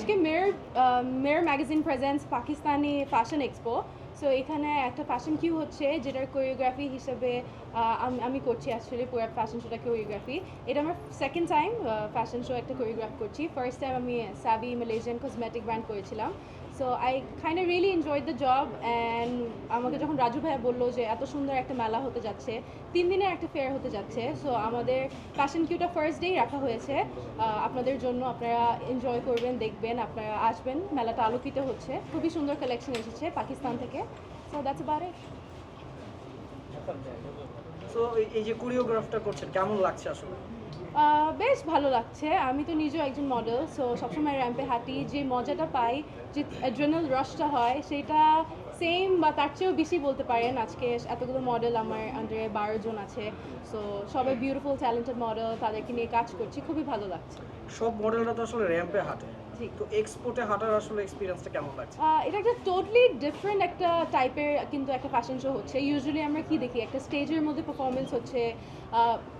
আজকে mayor magazine presents Pakistani fashion expo. So এখানে একটা ফ্যাশন কিউ হচ্ছে, যেটার কোরিওগ্রাফি হিসেবে আমি করছি অ্যাকচুয়ালি পুরো ফ্যাশন শোটা কোরিওগ্রাফি। এটা আমার সেকেন্ড টাইম ফ্যাশন শো একটা কোরিওগ্রাফ করছি। ফার্স্ট টাইম আমি সাবি মালয়েশিয়ান কসমেটিক ব্র্যান্ড করেছিলাম। So I kind really enjoyed the job. And আমাকে যখন রাজু ভাইয়া বললো যে এত সুন্দর একটা মেলা হতে যাচ্ছে, 3 দিনের একটা ফেয়ার হতে যাচ্ছে, সো আমাদের ফ্যাশন কিউটা ফার্স্ট ডেই রাখা হয়েছে আপনাদের জন্য। আপনারা এনজয় করবেন, দেখবেন, আপনারা আসবেন। মেলাটা আলোকিত হচ্ছে, খুবই সুন্দর কালেকশন এসেছে পাকিস্তান থেকে। So that's about it. So এই যে কোরিওগ্রাফটা করছেন কেমন লাগছে আসলে? বেশ ভালো লাগছে। আমি তো নিজেও একজন মডেল, সো সবসময় র্যাম্পে হাঁটি, যে মজাটা পাই, যে অ্যাড্রেনাল রশটা হয়, সেটা সেম বা তার চেয়েও বেশি বলতে পারেন। আজকে এতগুলো মডেল আমার আন্ডারে 12 জন আছে, সো সবাই বিউটিফুল ট্যালেন্টেড মডেল, তাদেরকে নিয়ে কাজ করছি, খুবই ভালো লাগছে। সব মডেলরা তো আসলে র্যাম্পে হাঁটে, জি। তো এক্সপোর্টে হাঁটার আসলে এক্সপিরিয়েন্সটা কেমন লাগছে? এটা একটা টোটালি ডিফারেন্ট একটা টাইপের কিন্তু একটা ফ্যাশন শো হচ্ছে। ইউজুয়ালি আমরা কি দেখি, একটা স্টেজের মধ্যে পারফরমেন্স হচ্ছে,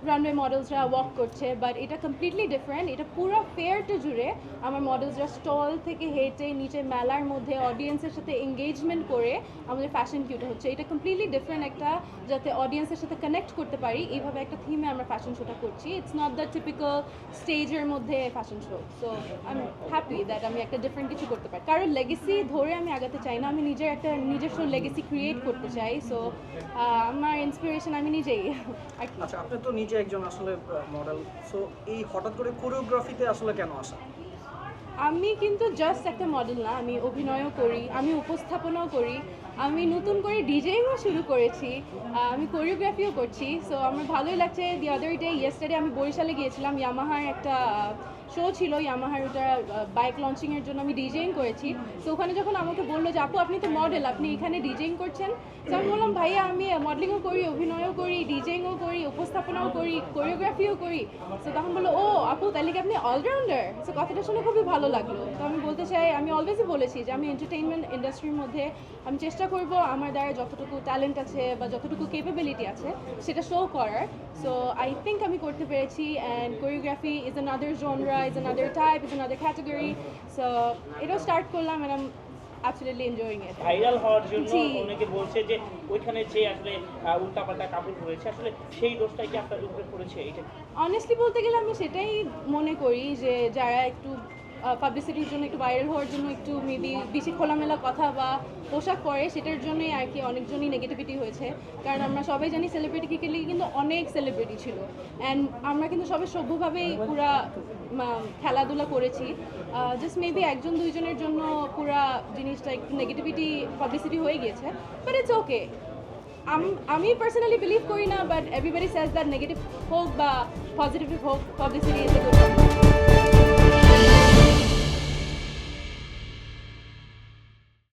রানওয়ে মডেলসরা ওয়াক করছে, বাট এটা কমপ্লিটলি ডিফারেন্ট। এটা পুরো ফেয়ারটা জুড়ে আমার মডেলসরা স্টল থেকে হেঁটে নিচে মেলার মধ্যে অডিয়েন্সের সাথে এঙ্গেজমেন্ট করে আমাদের ফ্যাশন কিউটা হচ্ছে। এটা কমপ্লিটলি ডিফারেন্ট একটা, যাতে অডিয়েন্সের সাথে কানেক্ট করতে পারি, এইভাবে একটা থিমে আমরা ফ্যাশন শোটা করছি। ইটস নট দ্য টিপিক্যাল স্টেজের মধ্যে fashion show. So I am happy that আমি একটা ডিফারেন্ট কিছু করতে পারি। কারণ লেগেসি ধরে আমি আগাতে চাই না, আমি নিজের একটা নিজস্ব লেগেসি ক্রিয়েট করতে চাই। সো আমার ইন্সপিরেশন আমি নিজেই আর কি। আচ্ছা, আপনি তো নিজে একজন আসলে মডেল, সো এই হঠাৎ করে কোরিওগ্রাফিতে আসলে কেন আসা? আমি কিন্তু জাস্ট একটা মডেল না, আমি অভিনয়ও করি, আমি উপস্থাপনাও করি, আমি নতুন করে ডিজেইংও শুরু করেছি, আমি কোরিওগ্রাফিও করছি। সো আমার ভালোই লাগছে। দি আদার ডে ইয়েস্টারডে আমি বরিশালে গিয়েছিলাম, ইয়ামাহার একটা শো ছিল, ইয়ামাহার ওটা বাইক লঞ্চিংয়ের জন্য আমি ডিজেইং করেছি। সো ওখানে যখন আমাকে বললো যে আপু আপনি তো মডেল, আপনি এখানে ডিজেইং করছেন, তো আমি বললাম ভাইয়া আমি মডেলিংও করি, অভিনয়ও করি, ডিজেইংও করি, উপস্থাপনাও করি, কোরিওগ্রাফিও করি। সো তখন বললো ও আপু তাহলে কি আপনি অলরাউন্ডার? সো কথাটা শুনে খুবই ভালো লাগলো। তো আমি বলতে চাই, আমি অলওয়েজই বলেছি যে আমি এন্টারটেইনমেন্ট ইন্ডাস্ট্রির মধ্যে আমি চেষ্টা করব আমার দ্বারা যতটুকু ট্যালেন্ট আছে বা যতটুকু ক্যাপাবিলিটি আছে সেটা শো করার। সো আই থিঙ্ক আমি করতে পেরেছি। And choreography is another genre, is another type, is another category. So এটাও স্টার্ট করলাম and I am absolutely enjoying it. Viral হওয়ার জন্য অনেকে বলছে যে ওইখানে যে আসলে উল্টাপাল্টা কাপড় পরেছে, আসলে সেই দোষটাই কি আপনার উপরে পড়েছে? এটা অনেস্টলি বলতে গেলে আমি সেটাই মনে করি যে যারা একটু পাবলিসিটির জন্য, একটু ভাইরাল হওয়ার জন্য একটু মেবি বেশি খোলামেলা কথা বা পোশাক পরে, সেটার জন্যই আর কি অনেকজনই নেগেটিভিটি হয়েছে। কারণ আমরা সবাই জানি সেলিব্রিটি কিন্তু অনেক সেলিব্রিটি ছিল, অ্যান্ড আমরা কিন্তু সবাই সভ্যভাবেই পুরা খেলাধুলা করেছি। জাস্ট মেবি একজন দুইজনের জন্য পুরা জিনিসটা একটু নেগেটিভিটি পাবলিসিটি হয়ে গিয়েছে, বাট ইটস ওকে। আমি পার্সোনালি বিলিভ করি না, but everybody says that negative হোক বা পজিটিভ হোক, পাবলিসিটি ইজ এ গুড।